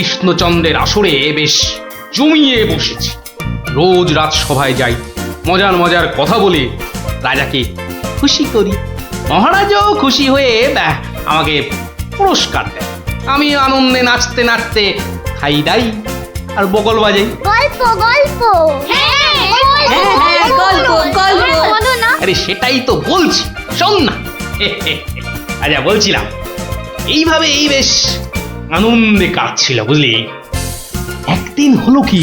কৃষ্ণচন্দ্রের আসরে বেশ জমিয়ে বসেছি। রোজ রাজসভায় যাই, মজার মজার কথা বলে রাজাকে খুশি করি। মহারাজও খুশি হয়ে আমাকে পুরস্কার দেয়। আমি আনন্দে নাচতে নাচতে খাই দাই আর বগল বাজাই। গল্প গল্প বলো না। আরে সেটাই তো বলছি, শোন না। আচ্ছা বলছিলাম, এইভাবেই বেশ আনন্দে কাটছিল বুঝলি। একদিন হলো কি,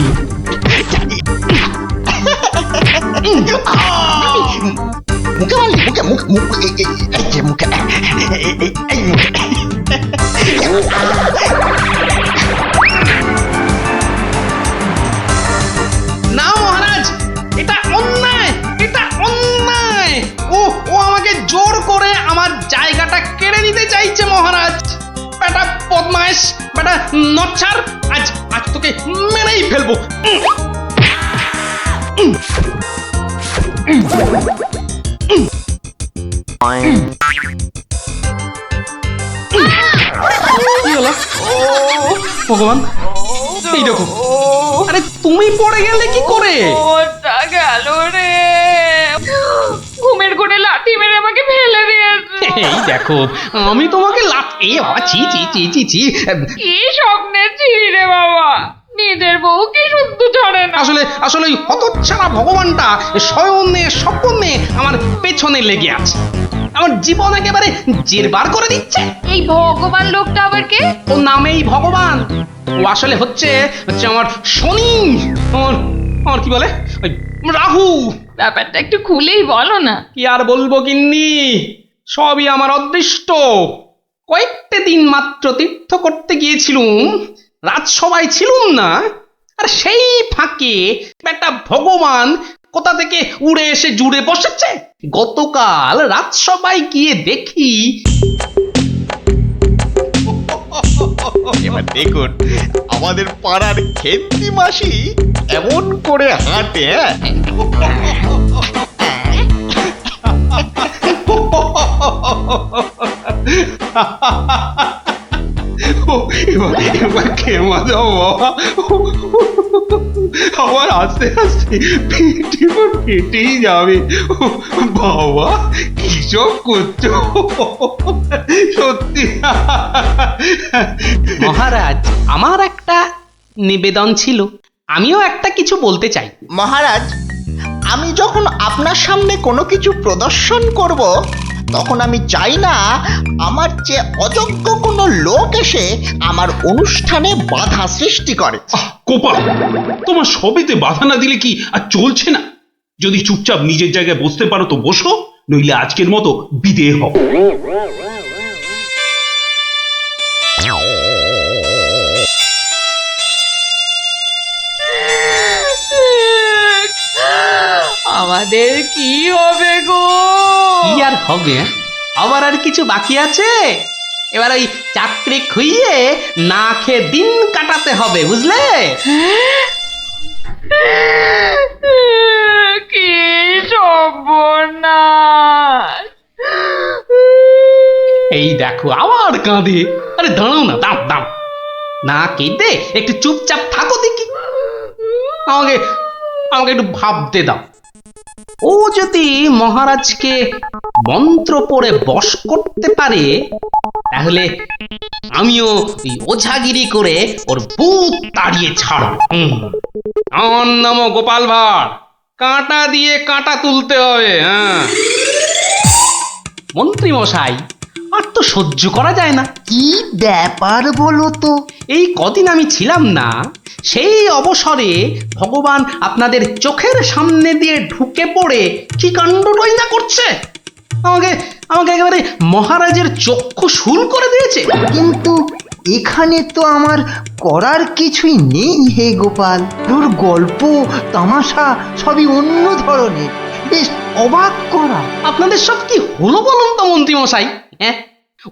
মুখে মারলি, মুখে মুখ মুখ এই যে মুখে এই মুখে। না মহারাজ, এটা অন্যায়, এটা অন্যায়। ও ও আমাকে জোর করে আমার জায়গাটা কেড়ে নিতে চাইছে মহারাজ। বেটা বদমাইশ, বেটা নচ্ছার, আজ আজ তোকে মেরেই ফেলবো। কি হলো? ভগবান, এই দেখো। আরে তুমি পড়ে গেলে কি করে? ওটা গেল রে, ঘুমের ঘুরে লাঠি মেরে আমাকে ফেলে দিয়েছে। এই দেখো, আমি তোমাকে এ বাবা, ছি ছি ছি ছি ছি। কি স্বপ্নে ছিলি রে বাবা, নিজের বউকে শুদ্ধ ছড়ে না। আসলে আসলে ওই হতচ্ছাড়া ভগবানটা স্বয়নে স্বপ্নে আমার পেছনে লেগে আছে। আমার জীবন একেবারে জেরবার করে দিচ্ছে। এই ভগবান লোকটা আবার কে? ও নামেই ভগবান। ও আসলে হচ্ছে হচ্ছে আমার শনি, আমার আমার কি বলে ওই রাহু। ব্যাপারটা একটু খুলেই বলো না। কি আর বলবো গিন্নি, সবই আমার অদৃষ্ট। কয়েকটা দিন মাত্র তীর্থ করতে গিয়েছিলুম, রাজসভায় ছিলুম না, আর সেই ফাঁকে একটা ভগবান কোথা থেকে উড়ে এসে জুড়ে বসেছে। গতকাল রাজসভায় গিয়ে দেখি। এবার দেখুন আমাদের পাড়ার খেন্তি মাসি এমন করে হাঁটে। এবার খেমা দাও বাবা, আমার আস্তে আস্তে ফেটেই যাবে। বাবা কি সব করছো সত্যি। মহারাজ, আমার একটা নিবেদন ছিল, আমিও একটা কিছু বলতে চাই। মহারাজ, আমি যখন আপনার সামনে কোনো কিছু প্রদর্শন করব, তখন আমি চাই না আমার চেয়ে অযোগ্য কোনো লোক এসে আমার অনুষ্ঠানে বাধা সৃষ্টি করে। গোপাল, তোমার সবেতে বাধা না দিলে কি আর চলছে না? যদি চুপচাপ নিজের জায়গায় বসতে পারো তো বসো, নইলে আজকের মতো বিদেয় হও। আমাদের কি হবে গো? কি আর হবে? আবার আর কিছু বাকি আছে? এবার ওই চাকরি খুইয়ে না খেয়ে দিন কাটাতে হবে, বুঝলে? কি সর্বনাশ! এই দেখো আবার কাঁদে। আরে দাঁড়াও না, দাম দাম না কেঁদে একটু চুপচাপ থাকো দেখি। আমাকে আমাকে একটু ভাবতে দাও। ও যদি মহারাজকে মন্ত্র পড়ে বশ করতে পারে, তাহলে আমিও ওই ওঝাগিরি করে ওর ভূত তাড়িয়ে ছাড়ব। আমার নামও গোপাল ভাঁড়, কাঁটা দিয়ে কাঁটা তুলতে হবে। হ্যাঁ মন্ত্রী মশাই, আর তো সহ্য করা যায় না। কি ব্যাপার বলো তো? এই কদিন আমি ছিলাম না, সেই অবসরে ভগবান আপনাদের চোখের সামনে দিয়ে ঢুকে পড়ে কি কাণ্ডটাই না করছে। আমাকে আমাকে একেবারে মহারাজের চক্ষু শুল করে দিয়েছে। কিন্তু এখানে তো আমার করার কিছুই নেই হে গোপাল। তোর গল্প তামাশা সবই অন্য ধরনের, বেশ অবাক করা। আপনাদের সব কি হলো বলুন তো মন্ত্রী মশাই? হ্যাঁ,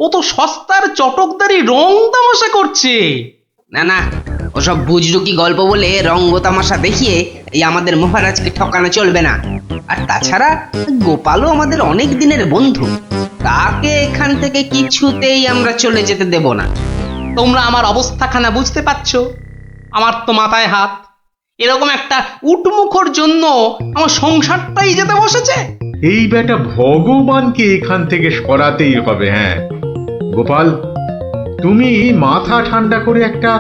ও তো সস্তার চটকদারি রং তামাশা করছে। না না, ওসব বুজরুকি গল্প বলে রঙ্গ তামাশা দেখিয়ে এই আমাদের মহারাজকে ঠকানো চলবে না। আর তাছাড়া গোপালও আমাদের অনেক দিনের বন্ধু, তাকে এখান থেকে কিছুতেই আমরা চলে যেতে দেব না। তোমরা আমার অবস্থাখানা বুঝতে পারছো? আমার তো মাথায় হাত। এরকম একটা উটমুখোর জন্য আমার সংসারটাই যেতে বসেছে। এই বেটা ভগবানকে এখান থেকে সরাতেই হবে। হ্যাঁ গোপাল, তুমি মাথা ঠান্ডা করে একটা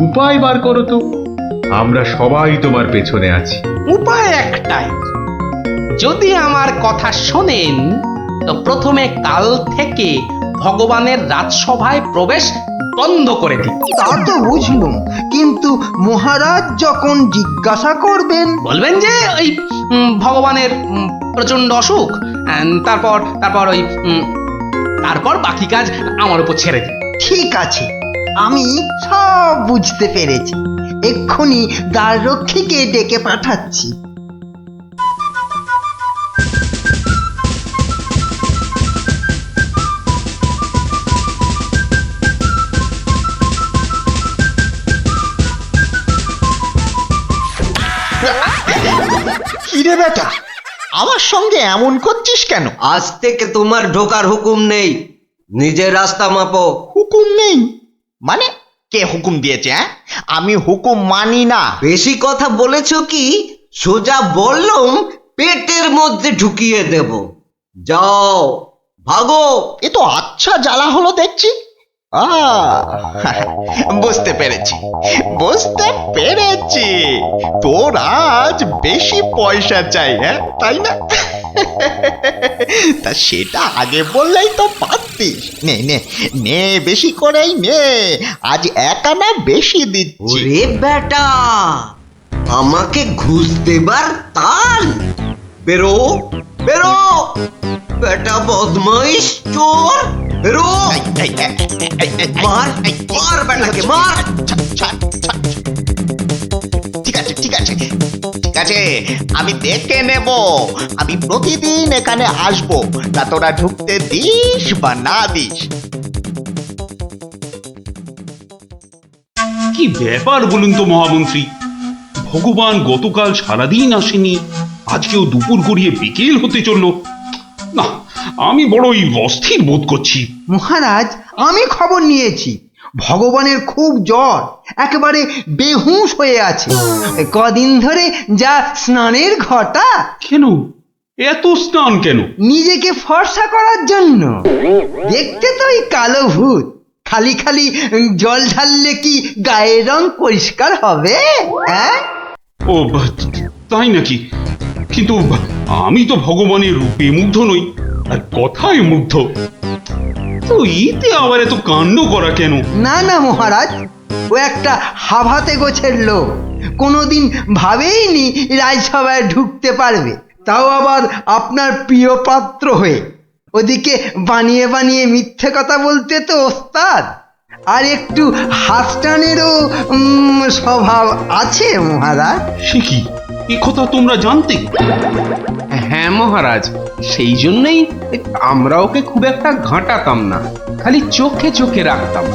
উপায় বার করো তো। আমরা সবাই তোমার পেছনে আছি। উপায় একটাই, যদি আমার কথা শোনেন তো প্রথমে কাল থেকে ভগবানের রাজসভায় প্রবেশ বন্ধ করে দিন। তা তো বুঝলুম, কিন্তু মহারাজ যখন জিজ্ঞাসা করবেন? বলবেন যে ওই ভগবানের প্রচন্ড অসুখ, তারপর তারপর ওই তারপর বাকি কাজ আমার উপর ছেড়ে দিন। ঠিক আছে, আমি সব বুঝতে পেরেছি। এক্ষুনি দ্বাররক্ষীকে ডেকে পাঠাচ্ছি। কিরে বেটা, আমার সঙ্গে এমন করছিস কেন? আজ থেকে তোমার ঢোকার হুকুম নেই, নিজের রাস্তা মাপো। হুকুম নেই মানে? কে হুকুম দিয়েছে? আমি হুকুম মানি না। বেশি কথা বলেছো কি? সোজা বললুম পেটের মধ্যে ঢুকিয়ে দেব। যাও ভাগো। এ তো আচ্ছা জ্বালা হলো দেখছি। বুঝতে পেরেছি, বুঝতে পেরেছি। তোর আজ বেশি পয়সা চাই, হ্যাঁ তাই না? তা সেটা আগে বললেই তো পারতিস। নে নে নে, বেশি করেই নে, আজ 1 আনা বেশি দিচ্ছি। ওরে বেটা, আমাকে ঘুষ দেবার তাল? বেরো বেরো, বেটা বদমাইশ চোর, বেরো। মার মার বেটাকে মার। ঠিক আছে ঠিক আছে ঠিক আছে, আমি দেখে নেব। আমি প্রতিদিন এখানে আসবো, তা তোরা ঢুকতে দিস বা না দিস। কি ব্যাপার বলুন তো মহামন্ত্রী? ভগবান গতকাল সারাদিন আসেনি, আজকেও দুপুর গড়িয়ে বিকেল হতে চললো। না, আমি বড়ই অস্থির বোধ করছি। মহারাজ, আমি খবর নিয়েছি, ভগবানের খুব জ্বর, একেবারে বেহুঁশ হয়ে আছে। কদিন ধরে যা স্নানের ঘটা। কেন এত স্নান কেন? নিজেকে ফর্সা করার জন্য। দেখতে তো ওই কালো ভূত, খালি খালি জল ঢাললে কি গায়ের রং পরিষ্কার হবে? হ্যাঁ, ও তাই নাকি? কিন্তু আমি তো ভগবানের রূপে মুগ্ধ নই, আর কথায় মুগ্ধ। তো এতে আবার এত কাণ্ড করা কেন? না না মহারাজ, ও একটা হাভাতে গোছের লোক, কোনোদিন ভাবেইনি রাজসভায় ঢুকতে পারবে, তাও আবার আপনার প্রিয় পাত্র হয়ে। ওদিকে বানিয়ে বানিয়ে মিথ্যে কথা বলতে তো ওস্তাদ, আর একটু হাসটানেরও স্বভাব আছে মহারাজ। সে কি, এ কথা তোমরা জানতে? হ্যাঁ মহারাজ, সেই জন্যই আমরা ওকে খুব একটা ঘাঁটাতাম না, খালি চোখে চোখে রাখতাম।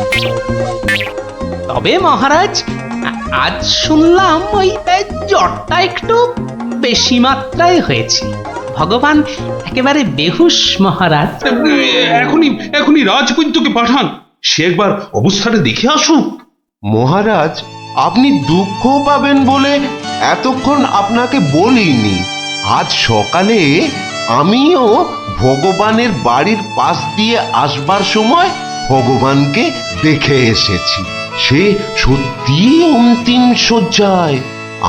তবে মহারাজ, আজ শুনলাম ওই জ্বরটা একটু বেশি মাত্রায় হয়েছে। ভগবান একেবারে বেহুশ মহারাজ। এখনই এখনই রাজবৈদ্যকে পাঠান, সে একবার অবস্থাটা দেখে আসুক। মহারাজ, আপনি দুঃখ পাবেন বলে এতক্ষণ আপনাকে বলিনি। আজ সকালে আমিও ভগবানের বাড়ির পাশ দিয়ে আসবার সময় ভগবানকে দেখে এসেছি। সে সত্যি অন্তিম শয্যায়।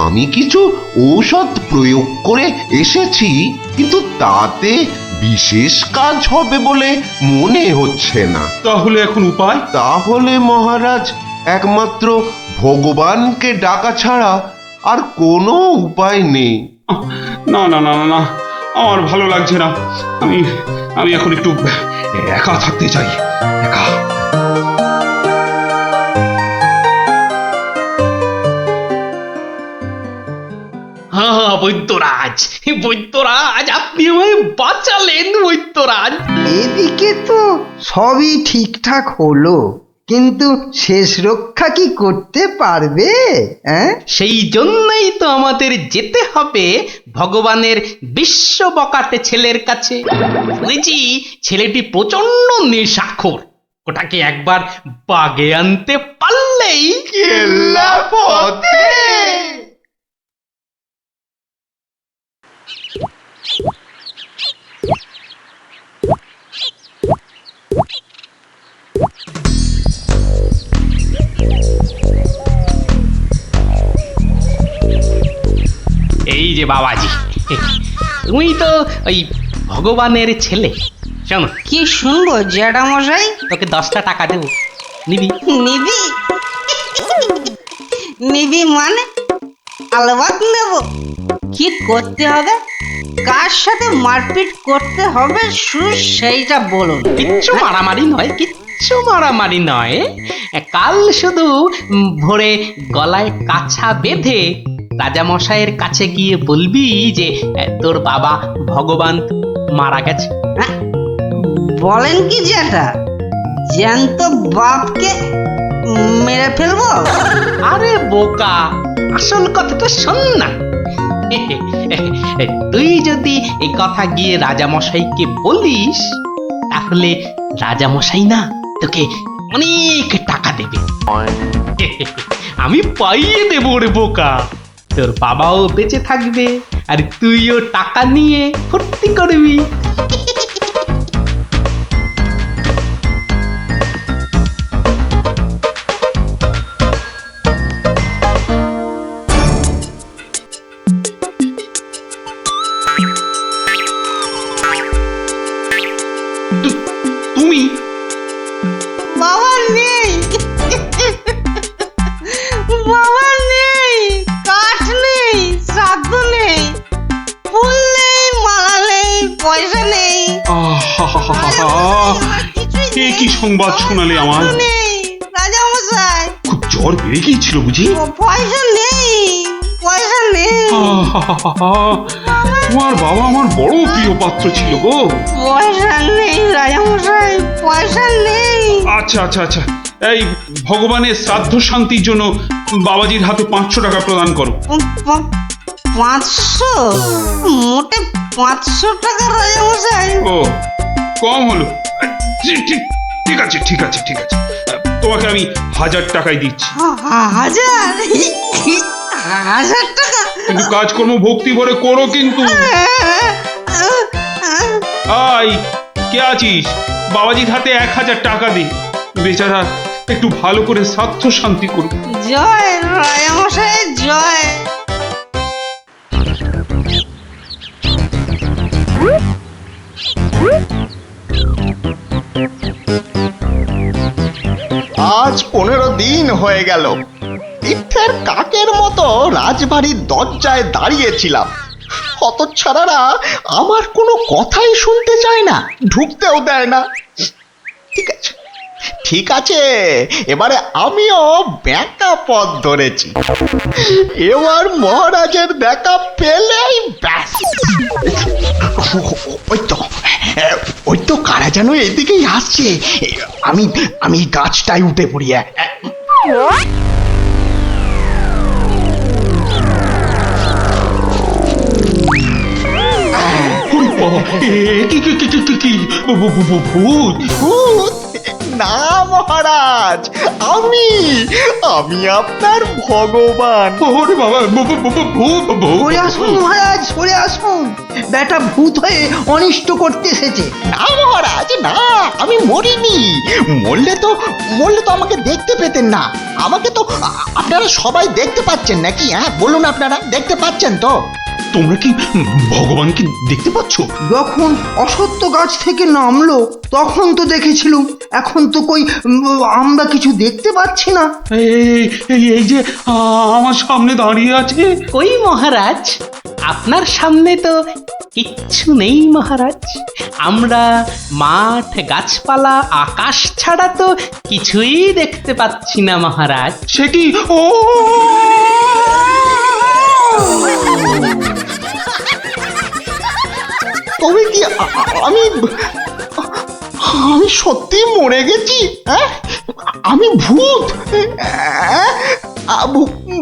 আমি কিছু ঔষধ প্রয়োগ করে এসেছি, কিন্তু তাতে বিশেষ কাজ হবে বলে মনে হচ্ছে না। তাহলে এখন উপায়? তাহলে মহারাজ, একমাত্র ভগবানকে ডাকা ছাড়া আর কোনো উপায় নেই। না না না না না, আমার ভালো লাগছে না। আমি আমি এখন একটু একা থাকতে চাই, একা। হ্যাঁ বৈদ্যরাজ, বৈদ্যরাজ, আপনি আমায় বাঁচালেন বৈদ্যরাজ। এদিকে তো সবই ঠিকঠাক হলো, কিন্তু শেষ রক্ষা কি করতে পারবে? হ্যাঁ, সেই জন্যই তো আমাদের যেতে হবে ভগবানের বিশ্ব বকাটে ছেলের কাছে। শুনেছি ছেলেটি প্রচন্ড নেশাখোর, ওটাকে একবার বাগে আনতে পারলেই কেল্লা পথে। এই যে বাবাজি, তুমি তো ওই ভগবানের ছেলে। শোনো, কি শুনবো জ্যাঠামশাই? তোকে 10টা টাকা দেবো, নিবি? নিবি? নিবি মানে? আলবাত নেব। কি করতে হবে? কার সাথে মারপিট করতে হবে সেইটা বলুন। কিচ্ছু মারামারি নয়, কিচ্ছু মারামারি নয়। কাল শুধু ভোরে গলায় কাছা বেঁধে রাজামশাইয়ের কাছে গিয়ে বলবি যে তোর বাবা ভগবান মারা গেছে। হ্যাঁ? বলেন কি জ্যাঠা? জ্যান্ত বাপকে মেরে ফেলবো? আরে বোকা, আসল কথাটা শোন না। তুই যদি এই কথা গিয়ে রাজামশাইকে বলিস, তাহলে রাজামশাই না তোকে অনেক টাকা দেবে। আমি পাইয়ে দেবো রে বোকা। তোর বাবাও বেঁচে থাকবে, আর তুইও টাকা নিয়ে ফুর্তি করবি। তুমি বাবা নেই, বাবা নেই, কাঠ নেই, শ্রাদ্ধ নেই, ফুল নেই, মালা নেই, পয়সা নেই, এ কি সংবাদ শোনালে আমার? নেই রাজামশাই। খুব জ্বর বেড়ে গিয়েছিল বুঝি? পয়সা নেই, পয়সা নেই, তোমার বাবা আমার বড় প্রিয় পাত্র ছিল গো। পয়সা নেই রাজামশাই, পয়সা নেই। আচ্ছা আচ্ছা আচ্ছা, এই ভগবানের শ্রাদ্ধ শান্তির জন্য বাবাজির হাতে 500 টাকা প্রদান করো। 500? মোটে 500 টাকা রাজামশাই? ও, কম হলো। ঠিক আছে ঠিক আছে ঠিক আছে, তোমাকে আমি 1000 টাকাই দিচ্ছি। 1000? 1000 টাকা? কিন্তু কাজকর্ম ভক্তি ভরে করো কিন্তু। আই, কে আছিস? বাবাজির হাতে 1000 টাকা দে, বেচারা একটু ভালো করে শ্রাদ্ধ শান্তি করুক। জয় রাজামশাই জয়। আজ 15 দিন হয়ে গেল তীর্থের কাকের মতো রাজবাড়ির দরজায় দাঁড়িয়েছিলাম। হতচ্ছাড়ারা আমার কোনো কথাই শুনতে চায় না, ঢুকতেও দেয় না। ঠিক আছে ঠিক আছে, এবারে আমিও ব্যাকা পথ ধরেছি। এবার মহারাজের দেখা পেলেই ব্যাস। ওই তো কারা যেন এদিকেই আসছে। আমি আমি গাছটায় উঠে পড়ি। ভূত? না মহারাজ, আমি আপনার ভগবান। ওরে বাবা, ভূত! সরে আসুন মহারাজ, সরে আসুন। বেটা ভূত হয়ে অনিষ্ট করতে এসেছে। না মহারাজ না, আমি মরিনি। মরলে তো আমাকে দেখতে পেতেন না। আমাকে তো আপনারা সবাই দেখতে পাচ্ছেন নাকি? হ্যাঁ বলুন, আপনারা দেখতে পাচ্ছেন তো? তোমরা কি ভগবানকে দেখতে পাচ্ছ? যখন অসত্য গাছ থেকে নামলো তখন তো দেখেছিলুম, এখন তো কই আমরা কিছু দেখতে পাচ্ছি না। এই যে আমার সামনে দাঁড়িয়ে আছে। কই মহারাজ, আপনার সামনে তো কিচ্ছু নেই মহারাজ। আমরা মাঠ, গাছপালা, আকাশ ছাড়া তো কিছুই দেখতে পাচ্ছি না মহারাজ। সে কি? ও তবে কি আমি সত্যি মরে গেছি? হ্যাঁ, আমি ভূত?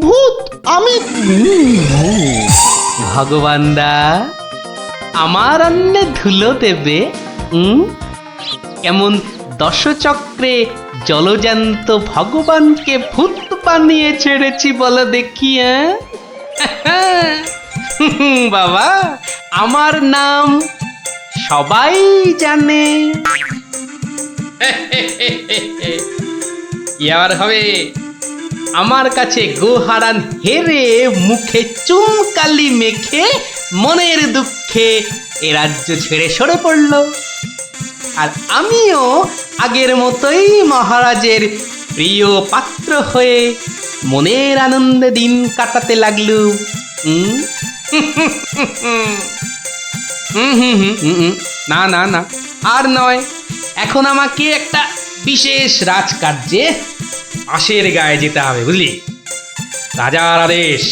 ভূত আমি? ভগবানদা আমার অন্নে ধুলো দেবে? কেমন দশচক্রে জলজান্ত ভগবানকে ভূত বানিয়ে ছেড়েছি বলো দেখি বাবা, আমার নাম সবাই জানে। এবার হবে আমার কাছে গোহারান হেরে মুখে চুনকালি মেখে মনের দুঃখে এ রাজ্য ছেড়ে সরে পড়ল, আর আমিও আগের মতোই মহারাজের প্রিয় পাত্র হয়ে মনের আনন্দে দিন কাটাতে লাগলুম। না না না, আর নয়। এখন আমাকে একটা বিশেষ রাজকার্যে আশের গায়ে যেতে হবে, বুঝলি? রাজার আদেশ।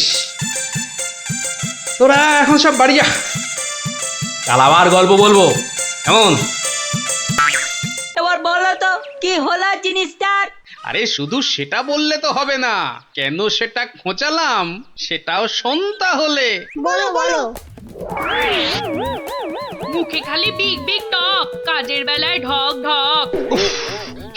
তোরা এখন সব বাড়ি যা, কাল আবার গল্প বলবো, কেমন? এবার বলো তো কি হলো জিনিসটার? আরে শুধু সেটা বললে তো হবে না, কেন সেটা খোঁচালাম সেটাও শোন তাহলে। বলো বলো। মুখে খালি বিগ বিগ টক, কাজের বেলায় ঢক ঢক।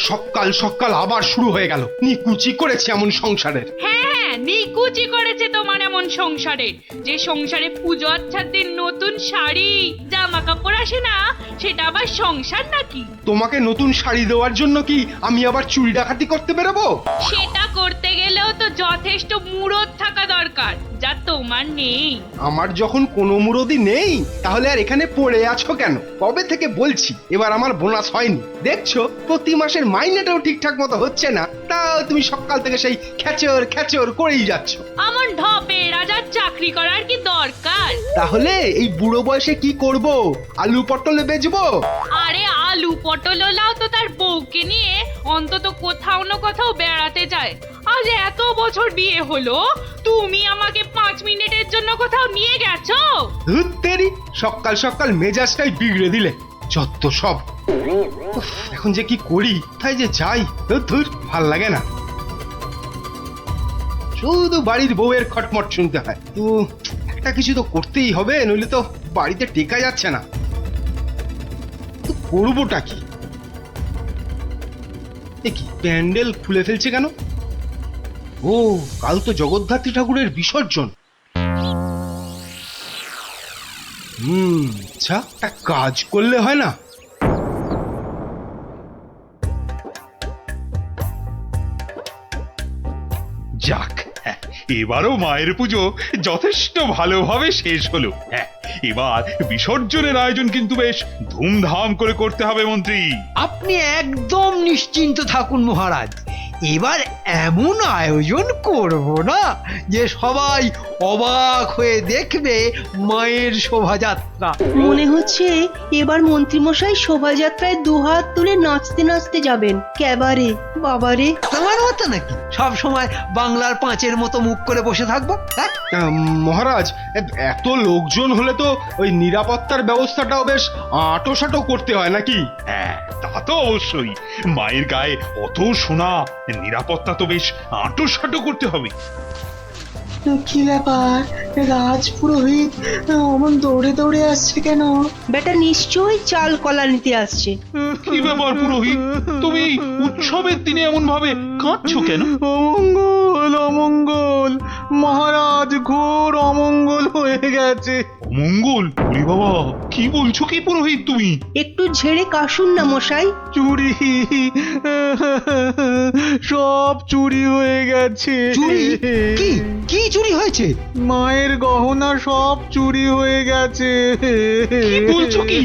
সকাল সকাল আবার শুরু হয়ে গেল। নিকুচি করেছে এমন সংসারের। হ্যাঁ, নিকুচি করেছে তোমার এমন সংসারে, যে সংসারে পুজো আচ্ছাদের নতুন শাড়ি জামা কাপড় আসে না, সেটা আবার সংসার নাকি? তোমাকে নতুন শাড়ি দেওয়ার জন্য কি আমি আবার চুরি ডাকাতি করতে বেরোবো? সেটা করতে গেলেও তো যথেষ্ট মুরদ থাকা দরকার, যা তোমার নেই। আমার যখন কোনো মুরদি নেই, তাহলে আর এখানে পড়ে আছো কেন? কবে থেকে বলছি এবার আমার বোনাস হয়নি। দেখছো প্রতি মাসের মাইনেটাও ঠিকঠাক মতো হচ্ছে না, তাও তুমি সকাল থেকে সেই খেচর খেচর করেই যাচ্ছ। আমার ঢপে রাজার চাকরি করার কি দরকার? তাহলে এই বুড়ো বয়সে কি করব? আলু পটলে বেচবো? আরে আলু পটল লাও তো তার বউকে নিয়ে অন্তত কোথাও না কোথাও বেড়াতে যায়। আজ এত বছর বিয়ে হলো, তুমি আমাকে 5 মিনিটের জন্য কোথাও নিয়ে গেছো? ধুত তেরি, সকাল সকাল মেজাজটাই বিগড়ে দিলে। যত সব। উফ, এখন যে কি করি, তাই যে যাই, ধুর ভাল লাগে না। শুধু বাড়ির বউয়ের খটমট শুনতে হয়। তো একটা কিছু তো করতেই হবে, নইলে তো বাড়িতে টেকা যাচ্ছে না। তো করবোটা কি? দেখি প্যান্ডেল খুলে ফেলছে কেন? ও, কাল তো জগদ্ধাত্রী ঠাকুরের বিসর্জন। আচ্ছা, একটা কাজ করলে হয় না? যাক, এবারও মায়ের পুজো যথেষ্ট ভালোভাবে শেষ হলো। এবার বিসর্জনের আয়োজন কিন্তু বেশ ধুমধাম করে করতে হবে মন্ত্রী। আপনি একদম নিশ্চিন্ত থাকুন মহারাজ, এবার এমন আয়োজন করব না যে সবাই অবাক হয়ে দেখবে মায়ের শোভাযাত্রা। মনে হচ্ছে এবার মন্ত্রীমশাই শোভাযাত্রায় দুহাত তুলে নাচতে নাচতে যাবেন। ক্যাবারে বাবারে, তোমার মতো নাকি সব সময় বাংলার পাঁচের মতো মুখ করে বসে থাকবো? হ্যাঁ, মহারাজ, এত লোকজন হলে তো ওই নিরাপত্তার ব্যবস্থাটাও বেশ আঁটোসাঁটো করতে হয় নাকি? হ্যাঁ, তা তো অবশ্যই। মায়ের গায়ে অত সোনা, নিরাপত্তা তো বেশ আঁটোসাঁটো করতে হবে। কি ব্যাপার, রাজপুরোহিত অমন দৌড়ে দৌড়ে আসছে কেন? বেটা নিশ্চয়ই চাল কলা নিতে আসছে। কি ব্যাপার পুরোহিত, তুমি উৎসবের দিনে এমন ভাবে কাঁদছো কেন? অমঙ্গল অমঙ্গল, মহারাজ ঘোর অমঙ্গল হয়ে গেছে। অমঙ্গল? ওরে বাবা, কি বলছো কি পুরোহিত তুমি? একটু ঝেড়ে কাশুন না মশাই। চুরি, সব চুরি হয়ে গেছে। চুরি? কি কি চুরি হয়েছে? মায়ের গহনা সব চুরি হয়ে গেছে। কি বলছো কি?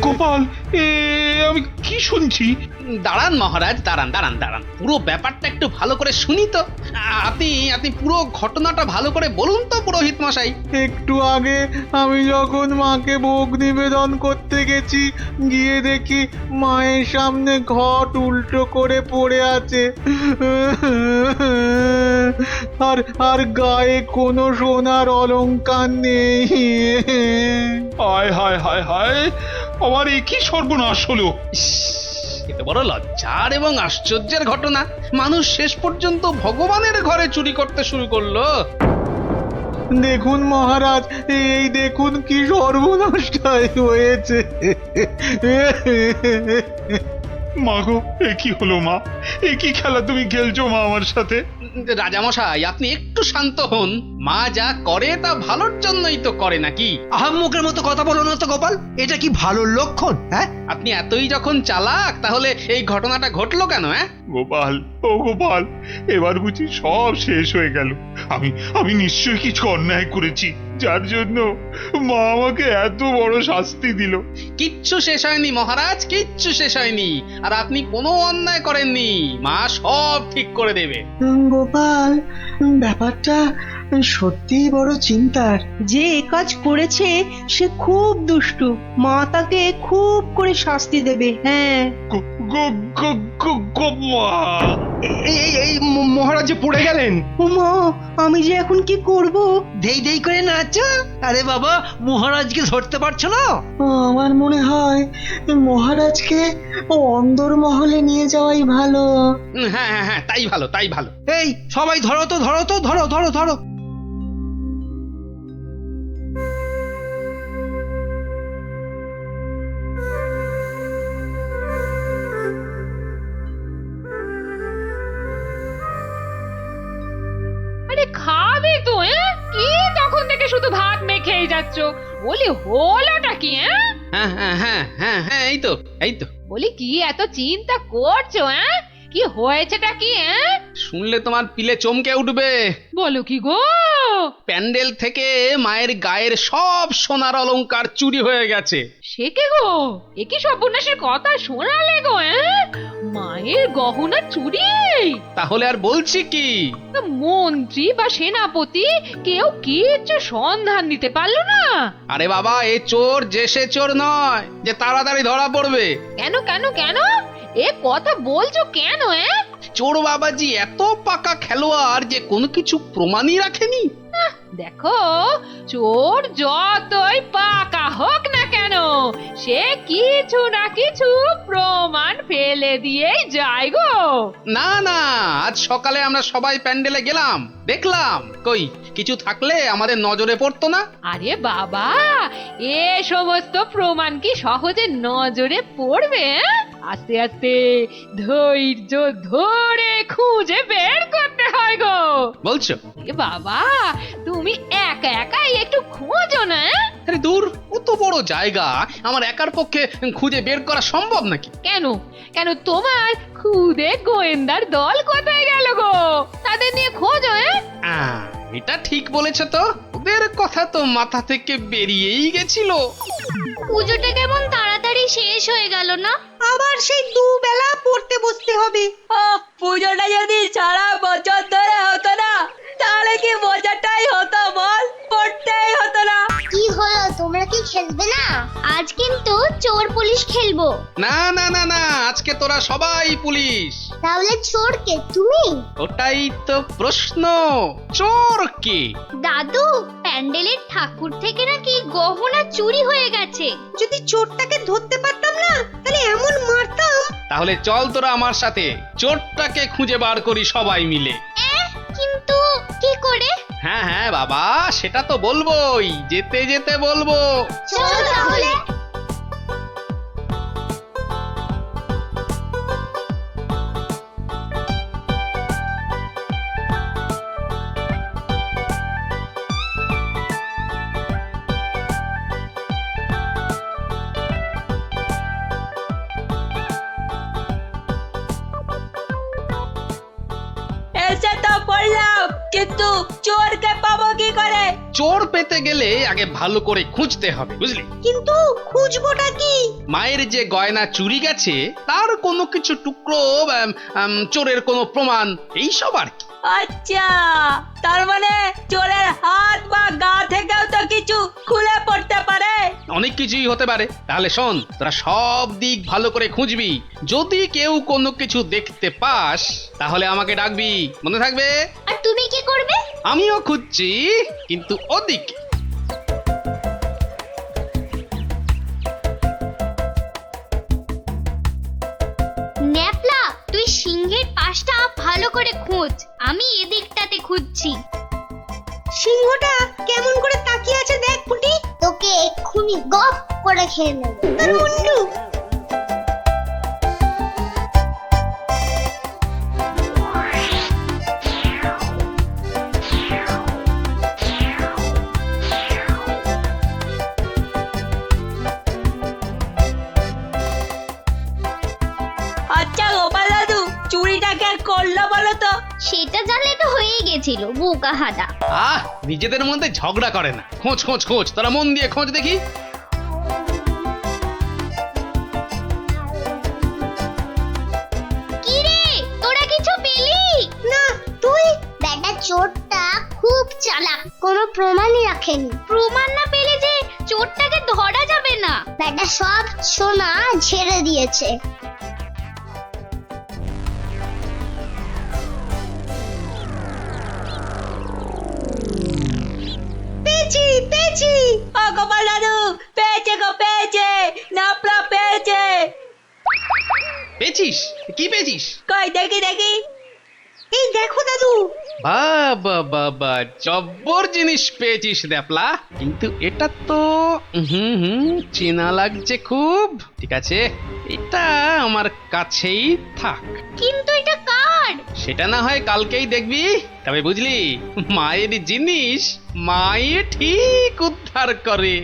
গোপাল, আমি কি শুনছি? দাঁড়ান মহারাজ, দাঁড়ান দাঁড়ান দাঁড়ান, পুরো ব্যাপারটা একটু ভালো করে শুনি তো। আপনি পুরো ঘটনাটা ভালো করে বলুন তো পুরোহিত মশাই। একটু আগে আমি যখন মাকে ভোগ নিবেদন করতে গেছি, গিয়ে দেখি মায়ের সামনে ঘট উল্টো করে পড়ে আছে, আর গায়ে কোনো সোনার অলংকার নেই। হায় হায় হায় হায়, আমার এ কি সর্বনাশ হলো! এটা বড় লজ্জার এবং আশ্চর্যের ঘটনা। মানুষ শেষ পর্যন্ত ভগবানের ঘরে চুরি করতে শুরু করলো। দেখুন মহারাজ, এই দেখুন কি সর্বনাশটাই হয়েছে। গো, এ কি হলো মা? এ কি খেলা তুমি খেলছো মা আমার সাথে? রাজামশাই আপনি একটু শান্ত হন। মা যা করে তা ভালোর জন্যই তো করে নাকি? আহাম্মকের মতো কথা বলো না তো গোপাল, এটা কি ভালো লক্ষণ? হ্যাঁ, আপনি এতই যখন চালাক তাহলে এই ঘটনাটা ঘটলো কেন? গোপাল, ও গোপাল, এবার বুঝি সব শেষ হয়ে গেল। আমি নিশ্চয়ই কিছু অন্যায় করেছি, যার জন্য মা আমাকে এত বড় শাস্তি দিল। কিচ্ছু শেষ হয়নি মহারাজ, কিচ্ছু শেষ হয়নি। আর আপনি কোনো অন্যায় করেননি, মা সব ঠিক করে দেবে। গোপাল, ব্যাপারটা সত্যিই বড় চিন্তার। যে এ কাজ করেছে সে খুব দুষ্টু, মা তাকে খুব করে শাস্তি দেবে। হ্যাঁ, এই মহারাজ যে পড়ে গেলেন। মা, আমি যে এখন কি করব? দেই দেই করে নাচো। আরে বাবা, মহারাজকে ধরতে পারছো না? আমার মনে হয় মহারাজকে অন্দর মহলে নিয়ে যাওয়াই ভালো। হ্যাঁ হ্যাঁ হ্যাঁ, তাই ভালো, তাই ভালো। এই সবাই ধরো তো, ধরো তো, ধরো ধরো ধরো। আরে খাবে তো? কি তখন থেকে শুধু ভাত মেখেই যাচ্ছ? বলি হলোটা কি? হ্যাঁ হ্যাঁ হ্যাঁ হ্যাঁ হ্যাঁ, এই তো এই তো। বলি কি এত চিন্তা করছো? কি হয়েছেটা কি? শুনলে তোমার পিলে চমকে উঠবে। বলো কি গো? প্যান্ডেল থেকে মায়ের গায়ের সব সোনার অলংকার চুরি হয়ে গেছে। সে কে গো? এ কি সর্বনাশের কথা শোনালে গো? মায়ের গহনা চুরি? তাহলে আর বলছি কি? মন্ত্রী বা সেনাপতি কেউ কিচ্ছু সন্ধান দিতে পারলো না? আরে বাবা, এ চোর যে সে চোর নয় যে তাড়াতাড়ি ধরা পড়বে। কেন কেন কেন এ কথা বলছো কেন? চোর বাবাজি এত পাকা খেলোয়াড় যে কোনো কিছু প্রমাণই রাখেনি। দেখো, চোর যতই পাকা হোক না কেন, সে কিছু না কিছু প্রমাণ ফেলে দিয়েই যায় গো। না না, আজ সকালে আমরা সবাই প্যান্ডেলে গেলাম, দেখলাম কই কিছু থাকলে আমাদের নজরে পড়তো না। আরে বাবা, এ সমস্ত প্রমাণ কি সহজে নজরে পড়বে? আস্তে আস্তে ধৈর্য ধরে খুঁজে বের করতে হয় গো। বলছো? এ বাবা, তুমি একা একাই একটু খোঁজো না। আরে দূর, অত বড় জায়গা আমার একার পক্ষে খুঁজে বের করা সম্ভব নাকি? কেন কেন তোমার খুদে গোয়েন্দার দল কোথায় গেল গো? তাদের নিয়ে খোঁজো। এটা ঠিক বলেছো তো, ওদের কথা তো মাথা থেকে বেরিয়েই গেছিল। পুজোটা কেমন তাড়াতাড়ি শেষ হয়ে গেল না? আবার সেই দুবেলা পড়তে বসতে হবে। পুজোটা যদি সারা বছর ধরে হতো না, তাহলে কি মজাটাই হতো বল? পড়তেই হতো না। কি হলো, তোমরা কি খেলবে না? আজ কিন্তু চোর পুলিশ খেলবো। না না না না, আজকে তোরা সবাই পুলিশ। তাহলে চোর কে, তুমি? ওটাই তো প্রশ্ন, চোর কে? দাদু, প্যান্ডেলের ঠাকুর থেকে নাকি গহনা চুরি হয়ে গেছে। যদি চোরটাকে ধরতে পারতাম না, তাহলে এমন মারতাম। তাহলে চল তোরা আমার সাথে চোরটাকে খুঁজে বার করি সবাই মিলে। কিন্তু কি করে? হ্যাঁ হ্যাঁ বাবা, সেটা তো বলবোই, যেতে যেতে বলবো। চলো তাহলে। এসে তো পড়লাম, কিন্তু চোরকে পাবো কি করে? চোর পেতে গেলে আগে ভালো করে খুঁজতে হবে, বুঝলি? কিন্তু খুঁজবোটা কি? মায়ের যে গয়না চুরি গেছে তার কোনো কিছু টুকরো, চোরের কোনো প্রমাণ, এইসব আর কি। আচ্ছা, তার মানে চোরের হাত বা গা থেকেও তো কিছু খুলে পড়তে পারে। অনেক কিছুই হতে পারে। তাহলে শোন, তোরা সব দিক ভালো করে খুঁজবি, যদি কেউ কোনো কিছু দেখতে পাস তাহলে আমাকে ডাকবি, মনে থাকবে? আর তুমি কি করবে? আমিও খুঁজছি, কিন্তু ওদিকে। ন্যাপলা, তুই সিংহের পাশটা ভালো করে খোঁজ, আমি এদিকটাতে খুঁজছি। সিংহটা কেমন করে তাকিয়ে আছে দেখ পুটি। তোকে এক্ষুনি গপ করে খেয়ে নেব। তোর মুন্ডু। তো সেটা জানলে তো হয়েই গেছিল বোকা হাদা। নিজেদের মধ্যে ঝগড়া করে না, খোঁজ খোঁজ খোঁজ, তোরা মন দিয়ে খোঁজ দেখি। কি রে তোরা কিছু পেলি? না তুই? ব্যাটা চোরটা খুব চালাক, কোনো প্রমাণই রাখেনি। প্রমাণ না পেলে যে চোরটাকে ধরা যাবে না। ব্যাটা সব সোনা ঝেড়ে দিয়েছে। পেয়েছি পেয়েছি, ও গোপাল দাদু পেয়েছে গো, পেয়েছে, নাপলা পেয়েছে। পেয়েছিস? কি পেয়েছিস? কই দেখি দেখি, এই দেখো দাদু। বাবা বাবা, জব্বর জিনিস পেয়েছিস দ্যাপলা, কিন্তু এটা তো চেনা লাগছে খুব। ঠিক আছে, এটা আমার কাছেই থাক। কিন্তু এটা কার? সেটা না হয় কালকেই দেখবি। তবে বুঝলি, মায়ের জিনিস মায়ে ঠিক উদ্ধার করে।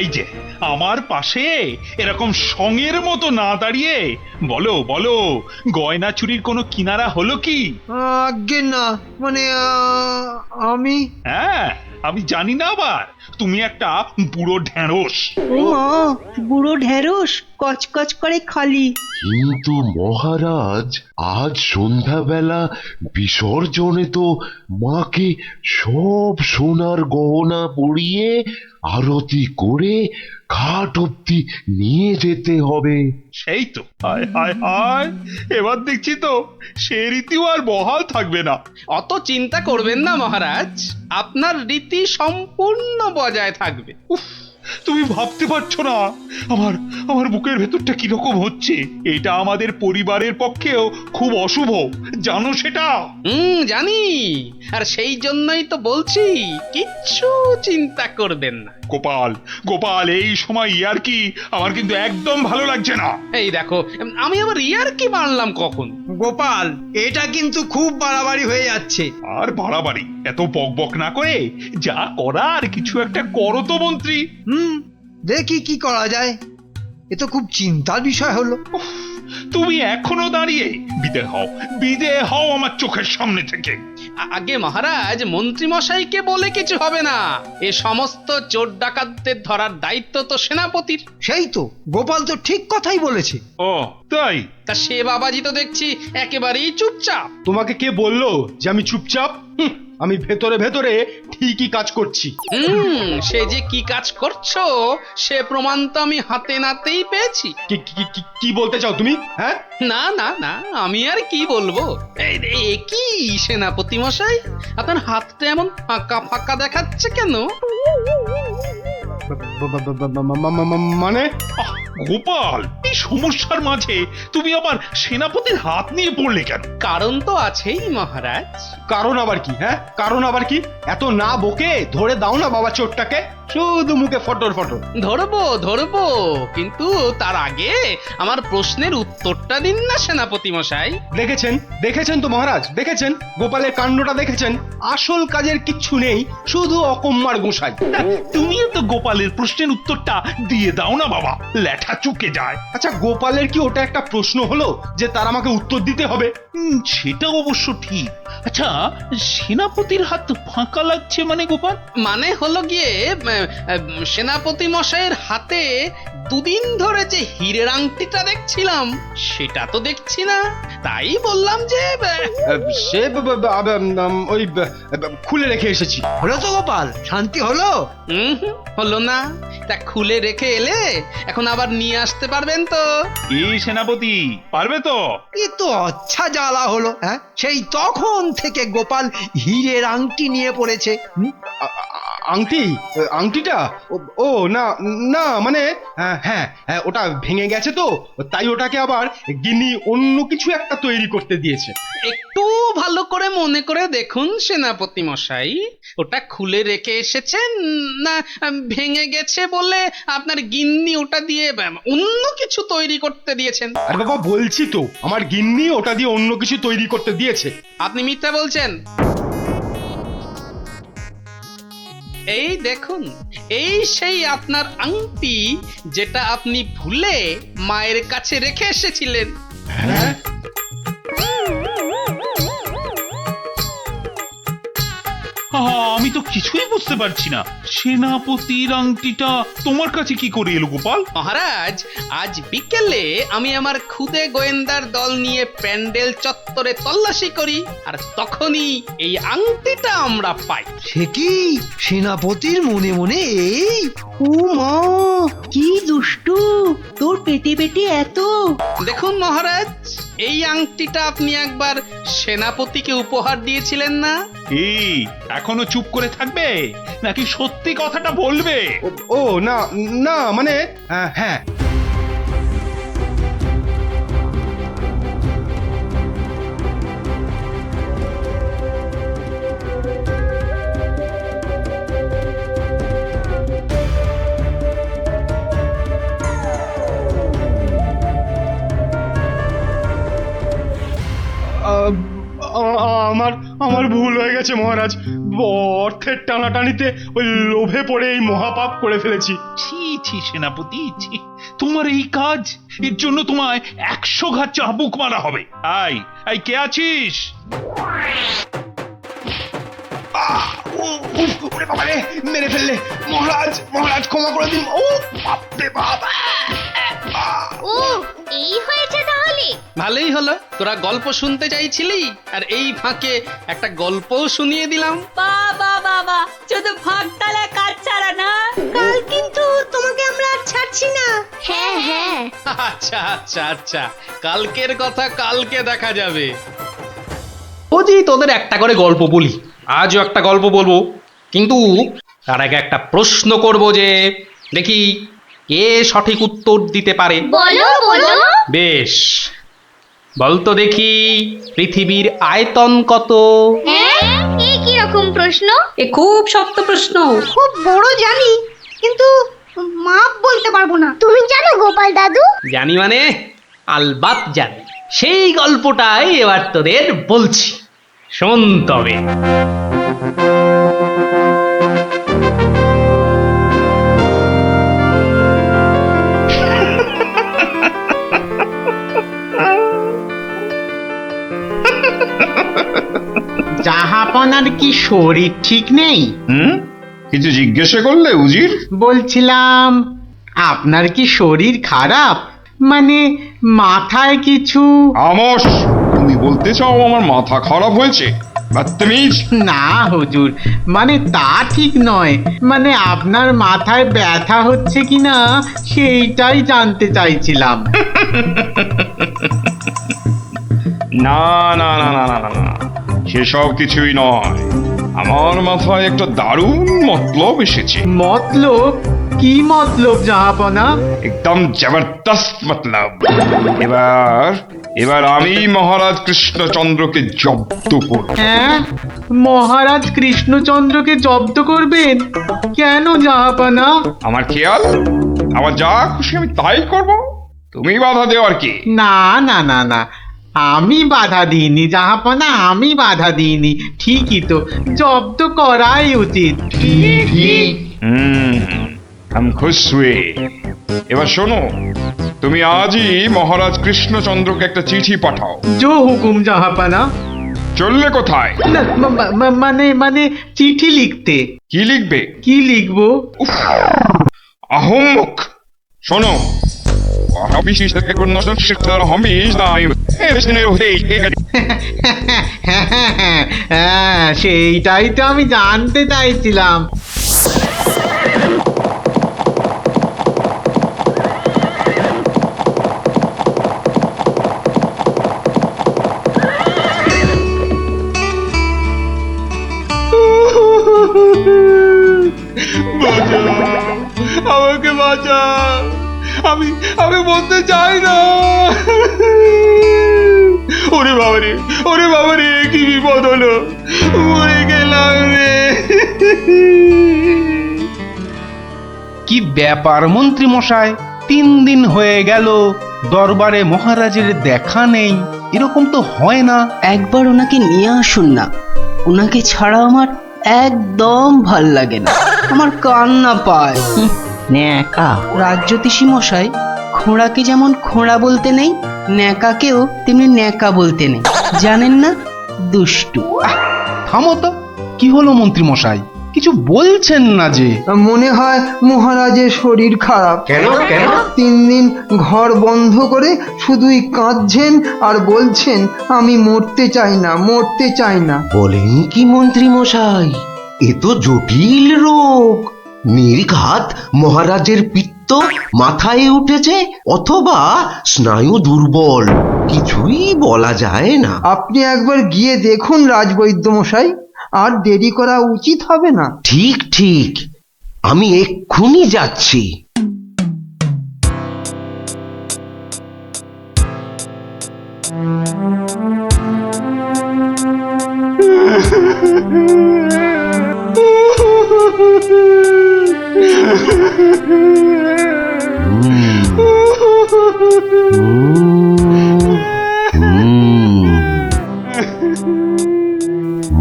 এই যে আমার পাশে এরকম সঙের মতো না দাঁড়িয়ে বলো বলো, গয়না চুরির কোনো কিনারা হলো কি? আজ্ঞে না, মানে আমি হ্যাঁ, আমি জানি না আবার তুমি একটা বুড়ো ঢেঁড়স। ও মা, বুড়ো ঢেঁড়স কচকচ করে খালি। কিন্তু মহারাজ, আজ সন্ধ্যাবেলা বিসর্জনে তো মাকে সব সোনার গহনা পরিয়ে আরতি করে ঘাট অব্দি নিয়ে যেতে হবে। সেই তো, হায় হায় হায়, এবার দেখছি তো সে রীতিও আর বহাল থাকবে না। অত চিন্তা করবেন না মহারাজ, আপনার রীতি সম্পূর্ণ বজায় থাকবে। উফ, তুমি ভাবতে পারছো না আমার আমার বুকের ভেতরটা কিরকম হচ্ছে। এটা আমাদের পরিবারের পক্ষেও খুব অশুভ, জানো সেটা? জানি, আর সেই জন্যই তো বলছি কিচ্ছু চিন্তা করবেন না। গোপাল গোপাল, এই সময় ইয়ার্কি আমার কিন্তু একদম ভালো লাগছে না। এই দেখো, আমি আবার ইয়ার্কি মারলাম কখন? গোপাল, এটা কিন্তু খুব বাড়াবাড়ি হয়ে যাচ্ছে। আর বাড়াবাড়ি এত বকবক না করে যা করার কিছু একটা করো তো মন্ত্রী। দেখি কি করা যায়। এ তো খুব চিন্তার বিষয় হলো। তুমি এখনো দাঁড়িয়ে? বিদে হও আমার চোখের সামনে থেকে। আগে মহারাজ, মন্ত্রী মশাইকে বলে কিছু হবে না। এ সমস্ত চোর ডাকাতদের ধরার দায়িত্ব তো সেনাপতির। সেই তো, গোপাল তো ঠিক কথাই বলেছে। ও তাই? তা সে বাবাজি তো দেখছি একেবারেই চুপচাপ। তোমাকে কে বললো যে আমি চুপচাপ? আমি ভেতরে ভেতরে ঠিকই কাজ করছি। সে যে কি কাজ করছো সে প্রমাণ তো আমি হাতে নাতেই পেয়েছি। কি বলতে চাও তুমি? হ্যাঁ, না না না, আমি আর কি বলবো। এই কি সেনাপতি মশাই, আপনার হাতটা এমন ফাঁকা ফাঁকা দেখাচ্ছে কেন? মানে গোপাল, এই সমস্যার মাঝে তুমি আবার সেনাপতির হাত নিয়ে পড়লে কেন? কারণ তো আছেই মহারাজ। কারণ আবার কি? হ্যাঁ, কারণ আবার কি? এত না বকে ধরে দাও না বাবা চোরটাকে, শুধু মুখে ফটর ফটর। ধরবো, কিন্তু তার আগে আমার প্রশ্নের উত্তরটা দিন না সেনাপতি মশাই। দেখেছেন তো মহারাজ, দেখেছেন গোপালের কাণ্ডটা দেখেছেন। আসল কাজের কিচ্ছু নেই, শুধু অকম্মার গোসাই। তুমিও তো গোপালের প্রশ্নের উত্তরটা দিয়ে দাও না বাবা, লেঠা চুকে যায়। আচ্ছা, গোপালের কি ওটা একটা প্রশ্ন হলো যে তার আমাকে উত্তর দিতে হবে? সেটা অবশ্য ঠিক। আচ্ছা, সেনাপতির হাত ফাঁকা লাগছে মানে গোপাল? মানে হলো গিয়ে, সেনাপতি মশাইয়ের হাতে দুদিন ধরে যে হীরের আংটিটা দেখছিলাম সেটা তো দেখছি না, তাই বললাম যে সে ওই খুলে রেখে এসেছি। হলো তো গোপাল, শান্তি হলো? হলো না। তা খুলে রেখে এলে এখন আবার নিয়ে আসতে পারবেন তো? এই সেনাপতি পারবে তো? এ তো আচ্ছা জ্বালা হলো। হ্যাঁ, সেই তখন থেকে গোপাল হীরের আংটি নিয়ে পড়েছে। আংটিটা? ও না না, মানে হ্যাঁ, ওটা ভেঙে গেছে তো, তাই ওটাকে আবার গিন্নি অন্য কিছু একটা তৈরি করতে দিয়েছে। একটু ভালো করে মনে করে দেখুন সেনাপতি মশাই, ওটা খুলে রেখে এসেছেন না ভেঙে গেছে বলে আপনার গিন্নি ওটা দিয়ে অন্য কিছু তৈরি করতে দিয়েছেন? আরে বাবা, বলছি তো আমার গিন্নি ওটা দিয়ে অন্য কিছু তৈরি করতে দিয়েছে। আপনি মিথ্যা বলছেন। এই দেখুন, এই সেই আপনার আংটি যেটা আপনি ভুলে মায়ের কাছে রেখে এসেছিলেন। আমি তো কিছুই বুঝতে পারছি না, সেনাপতির আংটিটা তোমার কাছে কি করে এলো গোপাল? মহারাজ, আজ বিকেলে আমি আমার খুদে গোয়েন্দার দল নিয়ে প্যান্ডেল চত্বরে তল্লাশি করি, আর তখনই এই আংটিটা আমরা পাই। সে কি সেনাপতির মনে মনে এই? ও মা, কি দুষ্টু, তোর পেটে পেটে এত। দেখুন মহারাজ, এই আংটিটা আপনি একবার সেনাপতিকে উপহার দিয়েছিলেন না? এই এখনো চুপ করে থাকবে নাকি সত্যি কথাটা বলবে? ও না না, মানে হ্যাঁ। আমার আমার ভুল হয়ে গেছে মহারাজ, অর্থের টানাটানিতে ওই লোভে পড়ে এই মহাপাপ করে ফেলেছি। ছি ছি সেনাপতি, ছি, তোমার এই কাজ, এর জন্য তোমায় 100 ঘাত চাবুক মারা হবে। আই কে আছিস? ওরে বাবা রে, মেরে ফেললে মহারাজ, মহারাজ ক্ষমা করে দিন। ও বাপরে বাপ! ও, এই হয়েছে তাহলে। ভালোই হলো, তোরা গল্প শুনতে চাইছিলি, আর এই ফাঁকে একটা গল্পও শুনিয়ে দিলাম। বাবা বাবা, শুধু ভাগতালা কাজ ছাড়া না। কাল কিন্তু তোমাকে আমরা আর ছাড়ছি না। হ্যাঁ হ্যাঁ। আচ্ছা আচ্ছা আচ্ছা, কালকের কথা কালকে দেখা যাবে। ও জি, তোদের একটা করে গল্প বলি, আজও একটা গল্প বলবো, কিন্তু তার আগে একটা প্রশ্ন করব, যে দেখি কে সঠিক উত্তর দিতে পারে। বলো বলো। বেশ, বলতো দেখি, পৃথিবীর আয়তন কত? হ্যাঁ, এই কি রকম প্রশ্ন? এ খুব শক্ত প্রশ্ন। খুব বড় জানি, কিন্তু মাপ বলতে পারবো না। তুমি জানো গোপাল দাদু? জানি মানে আলবাত জানি। সেই গল্পটাই এবার তোদের বলছি, শোন তবে। জাহাপনার কি শরীর ঠিক নেই? কিছু জিজ্ঞাসা করলে উজির? বলছিলাম, আপনার কি শরীর খারাপ? মানে মাথায় কিছু? আমস, তুমি বলতে চাও আমার মাথা খারাপ হয়েছে? বদতমিজ! না হুজুর, মানে তা ঠিক নয়, মানে আপনার মাথায় ব্যথা হচ্ছে কিনা সেইটাই জানতে চাইছিলাম। না না না না না না না, সেসব কিছুই নয়। আমার মাথায় একটা দারুণ মতলব এসেছে। মতলব? কি মতলব জাহাপনা? একদম জবরদস্ত মতলব। এবার আমি মহারাজ কৃষ্ণচন্দ্রকে জব্দ করব। হ্যাঁ, মহারাজ কৃষ্ণচন্দ্রকে জব্দ করবেন? কেন জাহাপনা? আমার খেয়াল, আমার যা খুশি আমি তাই করব, তুমি বাধা দেওয়ার কি? না না না না, আমি বাধা দিইনি জাহাপনা, আমি বাধা দিইনি। ঠিকই তো, জব্দ করাই উচিত। আমি খুশ হুয়ে। এবার শোনো, তুমি আজই মহারাজ কৃষ্ণচন্দ্রকে একটা চিঠি পাঠাও। জো হুকুম জাহাপনা। চললে কোথায়? না, মানে চিঠি লিখতে। কি লিখবে? কি লিখবো? আহম্মক! শোনো, হ্যাঁ, সেইটাই তো আমি জানতে চাইছিলাম। আমাকে বাঁচা, আমি বলতে চাই না। ওরে বাবারে, কি বিপদ হলো, মরে গেলাম রে। কি ব্যাপার মন্ত্রী মশাই, 3 দিন হয়ে গেল দরবারে মহারাজের দেখা নেই, এরকম তো হয় না। একবার ওনাকে নিয়ে আসুন না, ওনাকে ছাড়া আমার একদম ভাল লাগে না। আমার কান্না পায়। ন্যাকা রাজ্যতীষী মশাই, খোঁড়াকে যেমন খোঁড়া বলতে নেই, ন্যাকাকেও তেমনি ন্যাকা বলতে নেই, জানেন না? দুষ্টু। থামো তো, কি হলো মন্ত্রী মশাই? কিছু বলছেন না যে? মনে হয় মহারাজের শরীর খারাপ। কেন কেন? 3 দিন ঘর বন্ধ করে শুধুই কাঁদছেন আর বলছেন আমি মরতে চাই না, মরতে চাই না। বলেন কি মন্ত্রী মশাই, এ তো জটিল রোগ। নির্ঘাত মহারাজের পিত্ত মাথায় উঠেছে, অথবা স্নায়ু দুর্বল, কিছুই বলা যায় না। আপনি একবার গিয়ে দেখুন রাজবৈদ্য মশাই, আর দেরি করা উচিত হবে না। ঠিক ঠিক, আমি এক্ষুনি যাচ্ছি।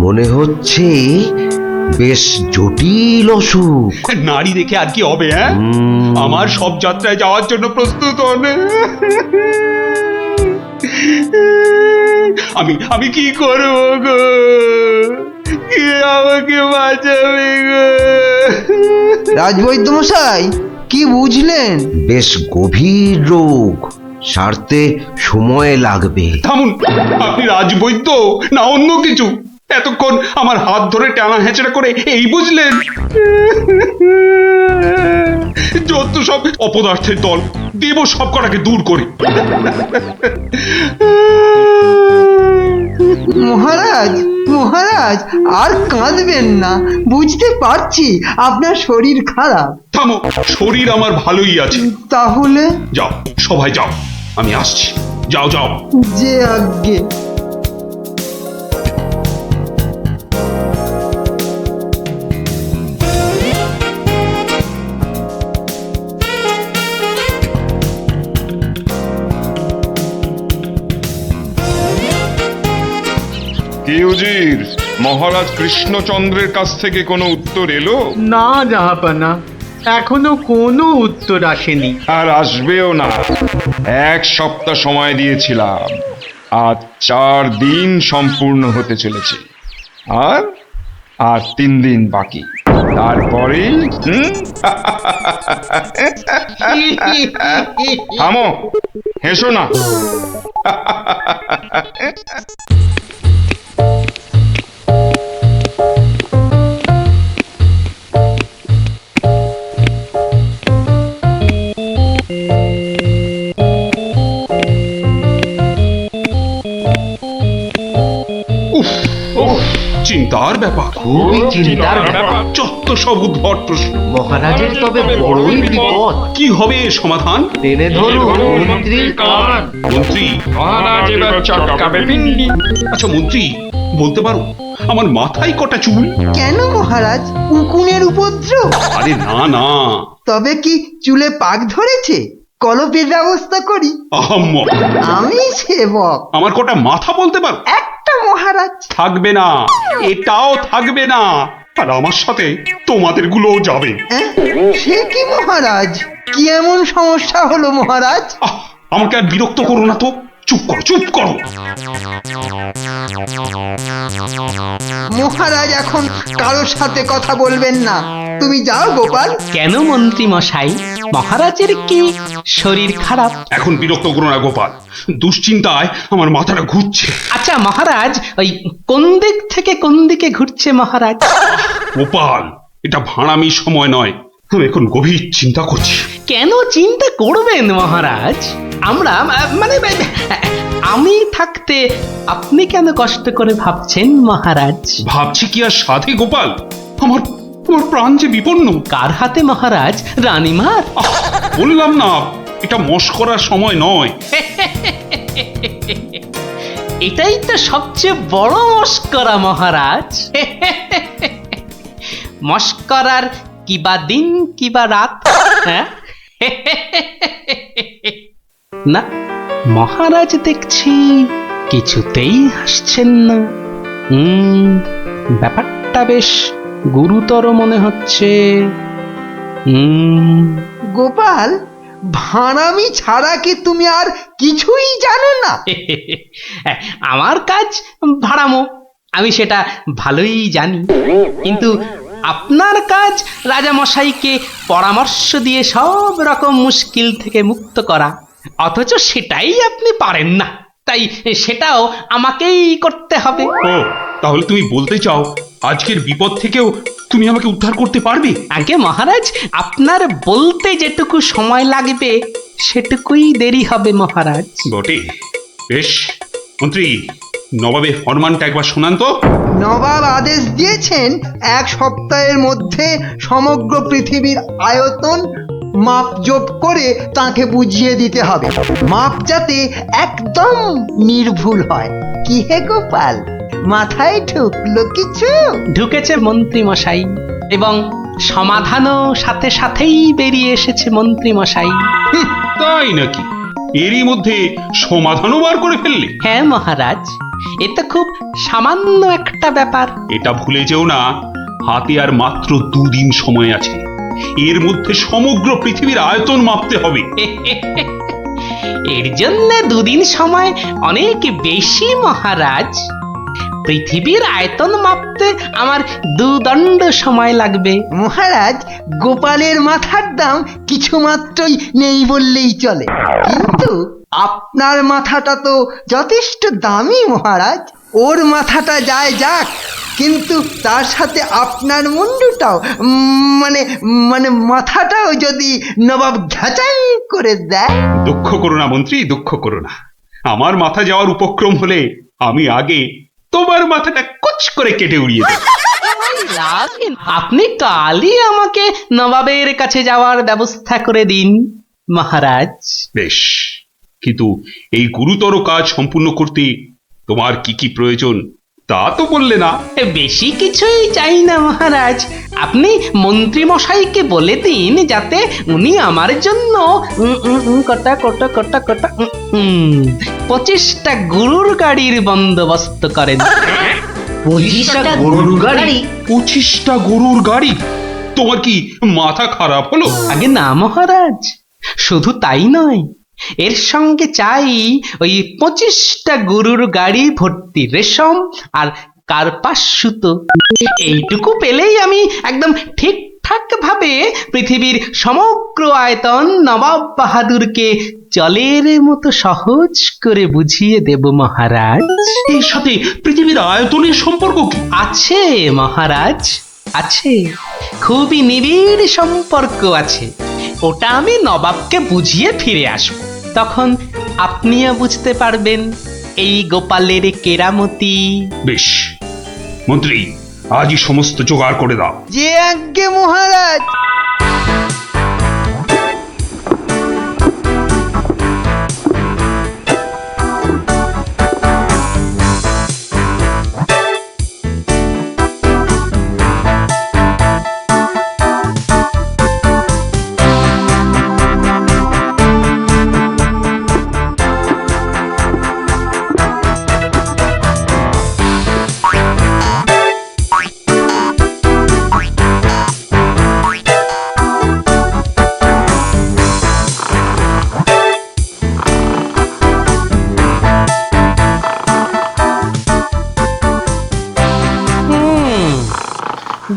মনে হচ্ছে বেশ জটিল অসুখ। নারী দেখে আর কি হবে? হ্যাঁ, আমার সব যাত্রায় যাওয়ার জন্য প্রস্তুত হন। আমি কি করব গো? কে আমাকে বাঁচাবে গো? রাজবৈদ্য মশাই, কি বুঝলেন? বেশ গভীর রোগ, সারতে সময় লাগবে। থামুন, আপনি রাজবৈদ্য না অন্য কিছু? এতক্ষণ আমার হাত ধরে টানা হেঁচড়া করে এই বুঝলেন? যত সব অপদার্থের দল, দেব সব কটাকে দূর করে। মহারাজ, মহারাজ, আর কাঁদবেন না, বুঝতে পারছি আপনার শরীর খারাপ। থামো, শরীর আমার ভালোই আছে। তাহলে যাও, সবাই যাও, আমি আসছি। যাও যাও। যে আজ্ঞে। কি উজির, মহারাজ কৃষ্ণচন্দ্রের কাছ থেকে কোনো উত্তর এলো? না জাহাপানা, এখনো কোনো উত্তর আসেনি। আর আসবেও না। 1 সপ্তাহ সময় দিয়েছিলাম, আজ 4 দিন সম্পূর্ণ হতে চলেছে, আর 3 দিন বাকি। তারপরে থামো, হেসো না। চিন্তার ব্যাপার, খুবই চিন্তার ব্যাপার। যত সব উদ্ভট প্রশ্ন। মহারাজের তবে বড়ই বিপদ। কি হবে এর সমাধান? টেনে ধরুন মন্ত্রীর কান। মন্ত্রী? মহারাজ এবার চটকাবে পিন্ডি। আচ্ছা মন্ত্রী, বলতে পারো আমার মাথায় কটা চুল? কেন মহারাজ, উকুনের উপদ্রব? আরে না না। তবে কি চুলে পাক ধরেছে? কলপের ব্যবস্থা করি। আহাম্মক। আমি সেবক। আমার কটা মাথা বলতে পারো? একটা মহারাজ। থাকবে না, এটাও থাকবে না, আর আমার সাথে তোমাদের গুলোও যাবে। সে কি মহারাজ, কি এমন সমস্যা হলো মহারাজ? আমাকে আর বিরক্ত করো না তো, চুপ করো, চুপ করো। মহারাজ এখন কারোর সাথে কথা বলবেন না, তুমি যাও গোপাল। কেন মন্ত্রী মশাই, মহারাজের কি শরীর খারাপ? এখন বিরক্ত করো না গোপাল, দুশ্চিন্তায় আমার মাথাটা ঘুরছে। আচ্ছা মহারাজ, ওই কোন দিক থেকে কোন দিকে ঘুরছে মহারাজ? গোপাল, এটা ভাঁড়ামি সময় নয়, আমি এখন গভীর চিন্তা করছি। কেন চিন্তা করবেন মহারাজ? আমরা মানে আমি থাকতে আপনি কেন কষ্ট করে ভাবছেন মহারাজ? ভাবছি কি আর সাধে গোপাল, আমার প্রাণ যে বিপন্ন। কার হাতে মহারাজ? রানীমার? বললাম না, এটা মশকরার সময় নয়। এটাই তো সবচেয়ে বড় মস্করা মহারাজ। মস্করার কিবা দিন কিবা রাত। হ্যাঁ, না মহারাজ দেখছি কিছুতেই হাসছেন না। ব্যাপারটা বেশ গুরুতর মনে হচ্ছে। গোপাল, ভাঁড়ামি ছাড়া কি তুমি আর কিছুই জানো না? আমার কাজ ভাড়ামো, আমি সেটা ভালোই জানি, কিন্তু আপনার কাজ রাজামশাইকে পরামর্শ দিয়ে সব রকম মুশকিল থেকে মুক্ত করা, অথচ সেটাই আপনি পারেন না, তাই সেটাও আমাকেই করতে হবে। ও, তাহলে তুমি বলতে চাও আজকের বিপদ থেকেও তুমি আমাকে উদ্ধার করতে পারবে? আগে মহারাজ, আপনার বলতে যেটুকু সময় লাগবে সেটুকুই দেরি হবে মহারাজ। বটে, বেশ। মন্ত্রী, নবাবের ফরমানটা একবার শোনান তো। নবাব আদেশ দিয়েছেন 1 সপ্তাহের মধ্যে সমগ্র পৃথিবীর আয়তন মাপজোপ করে তাকে বুঝিয়ে দিতে হবে, মাপ যাতে একদম নির্ভুল হয়। কি হে গোপাল, মাথায় ঢুকলো কিছু? ঢুকেছে মন্ত্রী মশাই, এবং সমাধানও সাথে সাথেই বেরিয়ে এসেছে মন্ত্রী মশাই। তাই নাকি? এরই মধ্যে সমাধানও বার করে ফেললে? হ্যাঁ মহারাজ, এ তো খুব সামান্য একটা ব্যাপার। এটা ভুলে যেও না, হাতে আর মাত্র 2 দিন সময় আছে। এর মধ্যে সমগ্র পৃথিবীর আয়তন মাপতে হবে। এর জন্য 2 দিন সময় অনেক বেশি মহারাজ। পৃথিবীর আয়তন মাপতে আমার 2 দণ্ড সময় লাগবে। মহারাজ, গোপালের মাথার দাম কিছু মাত্রই নেই বললেই চলে, কিন্তু আপনার মাথাটা তো যথেষ্ট দামি মহারাজ। ওর মাথাটা যায় যাক, কিন্তু তার সাথে আপনার মুন্ডুটাও, মানে মাথাটাও যদি নবাব ঘাচাই করে দেয়। দুঃখ করো না মন্ত্রী, দুঃখ করো না। আমার মাথা যাওয়ার উপক্রম হলে আমি আগে তোমার মাথাটা কুচ করে কেটে উড়িয়ে দেব। আপনি কালই আমাকে নবাবের কাছে যাওয়ার ব্যবস্থা করে দিন মহারাজ। বেশ, কিন্তু এই গুরুতর কাজ সম্পূর্ণ করতে তোমার কি কি প্রয়োজন তা তো বললে না। বেশি কিছুই চাই না মহারাজ, আপনি মন্ত্রী মশাইকে বলে দিন যাতে উনি আমার জন্য কটা 25টা গরুর গাড়ির বন্দোবস্ত করেন। 25টা গরুর গাড়ি? 25টা গরুর গাড়ি? তোমার কি মাথা খারাপ হলো? আগে না মহারাজ, শুধু তাই নয়, এর সঙ্গে চাই ওই 25টা গরুর গাড়ি ভর্তি রেশম আর কার্পাস সুতো। এইটুকু পেলেই আমি একদম ঠিকঠাক ভাবে পৃথিবীর সমগ্র আয়তন নবাব বাহাদুরকে জলের মতো সহজ করে বুঝিয়ে দেব মহারাজ। এর সাথে পৃথিবীর আয়তনের সম্পর্ক কি? আছে মহারাজ, আছে, খুবই নিবিড় সম্পর্ক আছে। ওটা আমি নবাবকে বুঝিয়ে ফিরে আসব, তখন আপনিও বুঝতে পারবেন এই গোপালের কেরামতি। বেশ মন্ত্রী, আজই সমস্ত জোগাড় করে দাও। যে আজ্ঞে মহারাজ।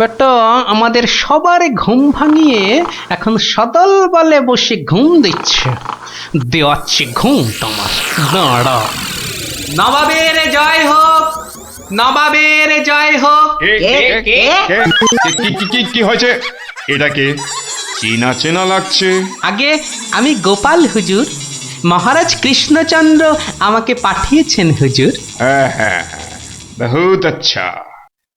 বেটা আমাদের সবার ঘুম ভাঙিয়ে এখন সদল বলে বসে ঘুম দিচ্ছে। দেওয়াচ্ছে ঘুম তোমার, দাঁড়া। নবাবের জয় হোক, নবাবের জয় হোক। কি হয়েছে? এটাকে চেনা চেনা লাগছে। আগে আমি গোপাল হুজুর, মহারাজ কৃষ্ণচন্দ্র আমাকে পাঠিয়েছেন হুজুর। হ্যাঁ হ্যাঁ, বহুত আচ্ছা।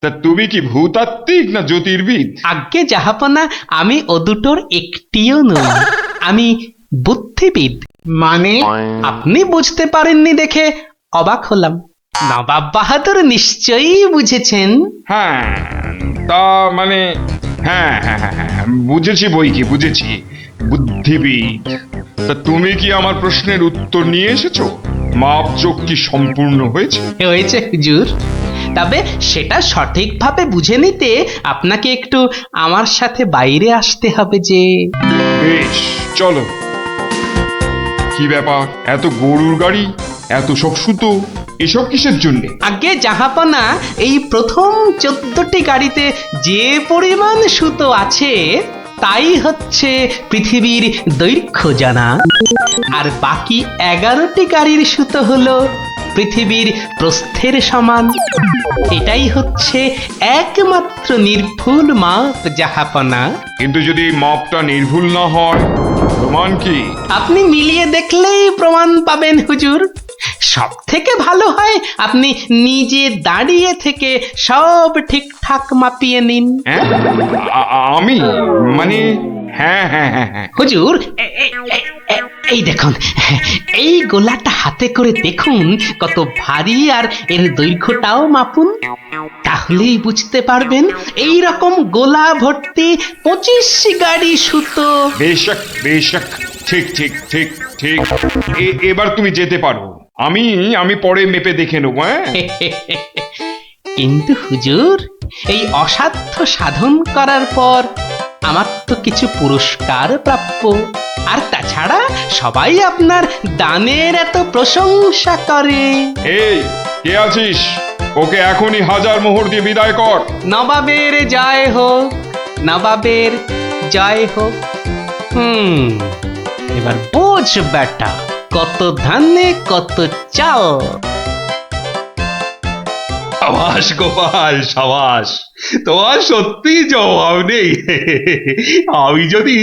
তা তুমি কি ভূতাত্ত্বিক না জ্যোতির্বিদ? আজ্ঞে জাহাপনা, আমি ও দুটোর একটিও নই, আমি বুদ্ধিবিদ। মানে? আপনি বুঝতে পারেননি দেখে অবাক হলাম, নবাব বাহাদুর নিশ্চয়ই বুঝেছেন। হ্যাঁ, তা মানে হ্যাঁ হ্যাঁ হ্যাঁ, বুঝেছি বই কি, বুঝেছি, বুদ্ধিবিদ। তা তুমি কি আমার প্রশ্নের উত্তর নিয়ে এসেছো? মাপজোক কি সম্পূর্ণ হয়েছে? হয়েছে হুজুর, তবে সেটা সঠিকভাবে বুঝে নিতে আপনাকে একটু আমার সাথে বাইরে আসতে হবে যে। বেশ, চলো। কি ব্যাপার, এত গরুর গাড়ি, এত সব সুতো, এসব কিসের জন্যে? আগে জাহাপনা, এই প্রথম 14টি গাড়িতে যে পরিমাণ সুতো আছে তাই হচ্ছে পৃথিবীর দৈর্ঘ্য জানা, আর বাকি 11টি গাড়ির সুতো হলো পৃথিবীর প্রস্থের সমান। এটাই হচ্ছে একমাত্র নির্ভুল মাপ জাহাপনা। কিন্তু যদি এই মাপটা নির্ভুল না হয়, প্রমাণ কি? আপনি মিলিয়ে দেখলেই প্রমাণ পাবেন হুজুর। সব থেকে ভালো হয় আপনি নিজে দাঁড়িয়ে থেকে সব ঠিকঠাক মাপিয়ে নিন। হ্যাঁ, আমি মানে হ্যাঁ হ্যাঁ হ্যাঁ হ্যাঁ হুজুর, এই দেখুন, এই গোলাটা হাতে করে দেখুন কত ভারী, আর এর দৈর্ঘ্যটাও মাপুন। তাহলেই বুঝতে পারবেন এই রকম গোলা ভর্তি 25 গাড়ি সুতো। বেশক বেশক, ঠিক ঠিক ঠিক ঠিক। এবার তুমি যেতে পারো। আমি পরে মেপে দেখে নেবো। হ্যাঁ, কিন্তু হুজুর, এই অসাধ্য সাধন করার পর আমার তো কিছু পুরস্কার প্রাপ্য। আর তাছাড়া সবাই আপনার দানের এত প্রশংসা করে। এই কে আছিস? ওকে এখনই 1000 মোহর দিয়ে বিদায় কর। নবাবের জয় হোক, নবাবের জয় হোক। এবার বোঝ বেটা, কত ধানে কত চাল। সাবাস গোপাল, সাবাস, তোমার সত্যি জবাব নেই। আমি যদি